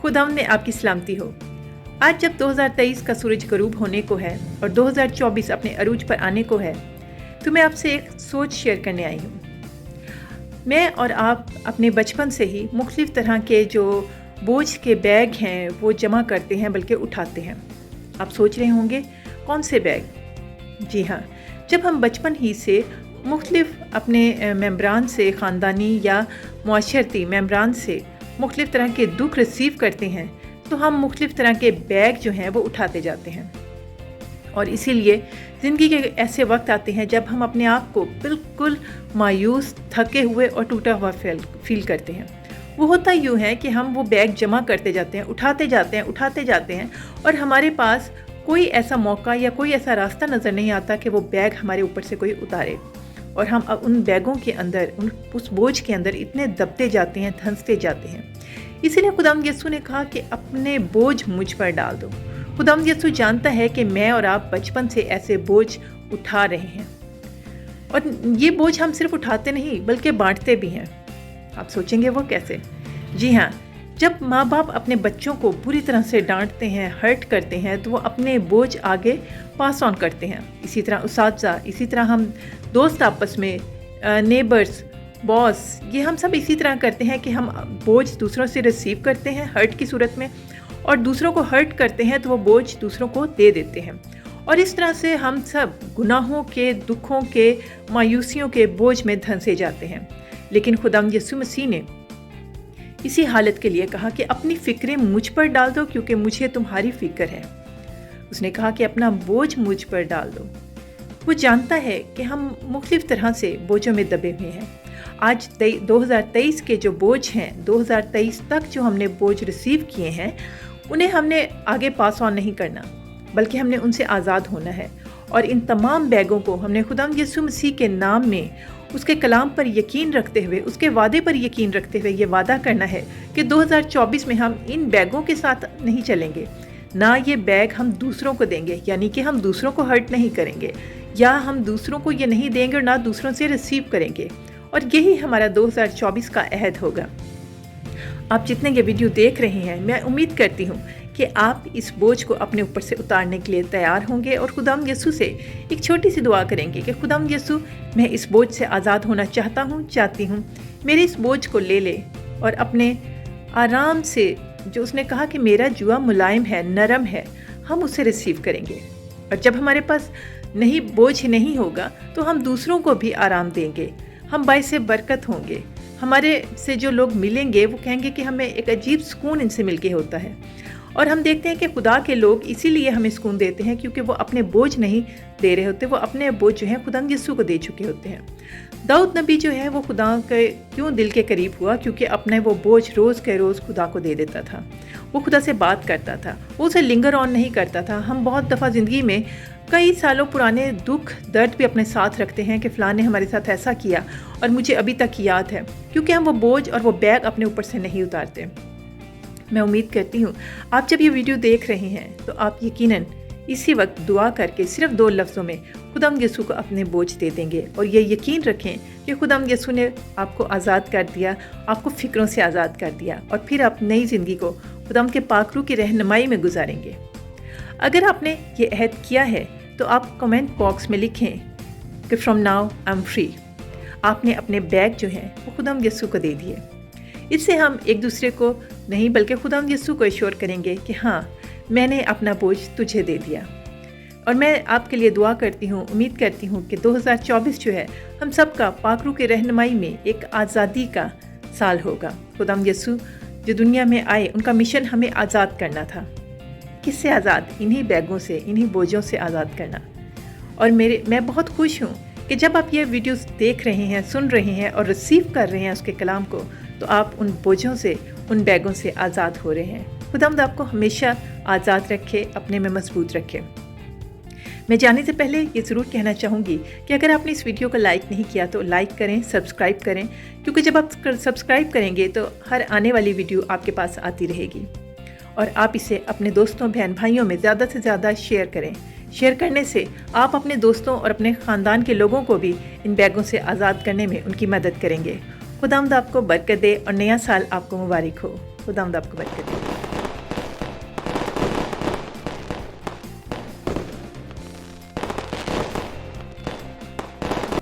खुदावंद ने आपकी सलामती हो। आज जब 2023 का सूरज गरूब होने को है और 2024 अपने अरूज पर आने को है, तो मैं आपसे एक सोच शेयर करने आई हूँ। मैं और आप अपने बचपन से ही मुख्तलिफ़ तरह के जो बोझ के बैग हैं वो जमा करते हैं, बल्कि उठाते हैं। आप सोच रहे होंगे कौन से बैग? जी हाँ, जब हम बचपन ही से मुख्तलिफ़ अपने मेम्बरान से, ख़ानदानी या मुआशरती मेम्बरान से मुख्तलिफ़ तरह के दुख रिसीव करते हैं, तो हम मुख्तलिफ़ तरह के बैग जो हैं वो उठाते जाते हैं। और इसीलिए ज़िंदगी के ऐसे वक्त आते हैं जब हम अपने आप को बिल्कुल मायूस, थके हुए और टूटा हुआ फील करते हैं। वो होता यूँ है कि हम वो बैग जमा करते जाते हैं, उठाते जाते हैं और हमारे पास कोई ऐसा मौका या कोई ऐसा रास्ता नज़र नहीं आता कि वो बैग हमारे ऊपर से कोई उतारे। और हम अब उन बैगों के अंदर, उस बोझ के अंदर इतने दबते जाते हैं, धंसते जाते हैं। इसीलिए खुदावंद यीशु ने कहा कि अपने बोझ मुझ पर डाल दो। खुदावंद यीशु जानता है कि मैं और आप बचपन से ऐसे बोझ उठा रहे हैं, और ये बोझ हम सिर्फ उठाते नहीं बल्कि बांटते भी हैं। आप सोचेंगे वो कैसे? जी हाँ, जब माँ बाप अपने बच्चों को बुरी तरह से डांटते हैं, हर्ट करते हैं, तो वो अपने बोझ आगे पास ऑन करते हैं। इसी तरह उस्ताद, इसी तरह हम दोस्त आपस में, नेबर्स, बॉस, ये हम सब इसी तरह करते हैं कि हम बोझ दूसरों से रिसीव करते हैं हर्ट की सूरत में, और दूसरों को हर्ट करते हैं तो वो बोझ दूसरों को दे देते हैं। और इस तरह से हम सब गुनाहों के, दुखों के, मायूसियों के बोझ में धंसे जाते हैं। लेकिन खुदावंद यीशु मसीह ने इसी हालत के लिए कहा कि अपनी फ़िक्रें मुझ पर डाल दो, क्योंकि मुझे तुम्हारी फ़िक्र है। उसने कहा कि अपना बोझ मुझ पर डाल दो। वो जानता है कि हम मुख्तलिफ़ तरह से बोझों में दबे हुए हैं। आज 2023 के जो बोझ हैं, 2023 तक जो हमने बोझ रिसीव किए हैं, उन्हें हमने आगे पास ऑन नहीं करना, बल्कि हमने उनसे आज़ाद होना है। और इन तमाम बैगों को हमने खुदावंद यीशु मसीह के नाम में, उसके कलाम पर यकीन रखते हुए, उसके वादे पर यकीन रखते हुए ये वादा करना है कि 2024 में हम इन बैगों के साथ नहीं चलेंगे। ना ये बैग हम दूसरों को देंगे, यानी कि हम दूसरों को हर्ट नहीं करेंगे, या हम दूसरों को ये नहीं देंगे और ना दूसरों से रिसीव करेंगे। और यही हमारा 2024 का अहद होगा। आप जितने ये वीडियो देख रहे हैं, मैं उम्मीद करती हूँ कि आप इस बोझ को अपने ऊपर से उतारने के लिए तैयार होंगे और खुदावंद यीशु से एक छोटी सी दुआ करेंगे कि खुदावंद यीशु, मैं इस बोझ से आज़ाद होना चाहती हूँ। मेरे इस बोझ को ले ले और अपने आराम से, जो उसने कहा कि मेरा जुआ मुलायम है, नरम है, हम उसे रिसीव करेंगे। और जब हमारे पास बोझ नहीं होगा तो हम दूसरों को भी आराम देंगे, हम बाइसे बरकत होंगे। हमारे से जो लोग मिलेंगे वो कहेंगे कि हमें एक अजीब सुकून इनसे मिलके होता है। और हम देखते हैं कि खुदा के लोग इसीलिए हमें सुकून देते हैं क्योंकि वो अपने बोझ नहीं दे रहे होते, वो अपने बोझ जो है खुदा यीशु को दे चुके होते हैं। दाऊद नबी जो है वो खुदा के क्यों दिल के करीब हुआ? क्योंकि अपने वो बोझ रोज़ के रोज़ खुदा को दे देता था। वो खुदा से बात करता था, वो उसे लिंगर ऑन नहीं करता था। हम बहुत दफ़ा ज़िंदगी में कई सालों पुराने दुख, दर्द भी अपने साथ रखते हैं कि फ़लाँ ने हमारे साथ ऐसा किया और मुझे अभी तक याद है, क्योंकि हम वो बोझ और वो बैग अपने ऊपर से नहीं उतारते। मैं उम्मीद करती हूँ आप जब ये वीडियो देख रहे हैं तो आप यकीनन इसी वक्त दुआ करके सिर्फ 2 लफ्ज़ों में खुदावंद यीशु को अपने बोझ दे देंगे। और ये यकीन रखें कि खुदावंद यीशु ने आपको आज़ाद कर दिया, आपको फ़िक्रों से आज़ाद कर दिया, और फिर आप नई ज़िंदगी को खुदावंद के पाक रूह की रहनुमाई में गुजारेंगे। अगर आपने ये अहद किया है तो आप कमेंट बॉक्स में लिखें कि from now I am free. आपने अपने बैग जो हैं वो खुदावंद यीशु को दे दिए। इससे हम एक दूसरे को नहीं बल्कि खुदावंद यीशु को एश्योर करेंगे कि हाँ, मैंने अपना बोझ तुझे दे दिया। और मैं आपके लिए दुआ करती हूँ, उम्मीद करती हूँ कि 2024 जो है हम सब का पाक रूह की रहनुमाई में एक आज़ादी का साल होगा। खुदावंद यीशु जो दुनिया में आए, उनका मिशन हमें आज़ाद करना था। किससे आज़ाद? इन्हीं बैगों से, इन्हीं बोझों से आज़ाद करना। और मैं बहुत खुश हूँ कि जब आप ये वीडियोस देख रहे हैं, सुन रहे हैं और रिसीव कर रहे हैं उसके कलाम को, तो आप उन बोझों से, उन बैगों से आज़ाद हो रहे हैं। खुदावंद आपको हमेशा आज़ाद रखे, अपने में मजबूत रखे। मैं जाने से पहले ये ज़रूर कहना चाहूँगी कि अगर आपने इस वीडियो को लाइक नहीं किया तो लाइक करें, सब्सक्राइब करें, क्योंकि जब आप सब्सक्राइब करेंगे तो हर आने वाली वीडियो आपके पास आती रहेगी। और आप इसे अपने दोस्तों, बहन भाइयों में ज़्यादा से ज़्यादा शेयर करें। शेयर करने से आप अपने दोस्तों और अपने ख़ानदान के लोगों को भी इन बैगों से आज़ाद करने में उनकी मदद करेंगे। खुदावंद आपको बरकत दे और नया साल आपको मुबारक हो। खुदावंद आपको बरकत दे।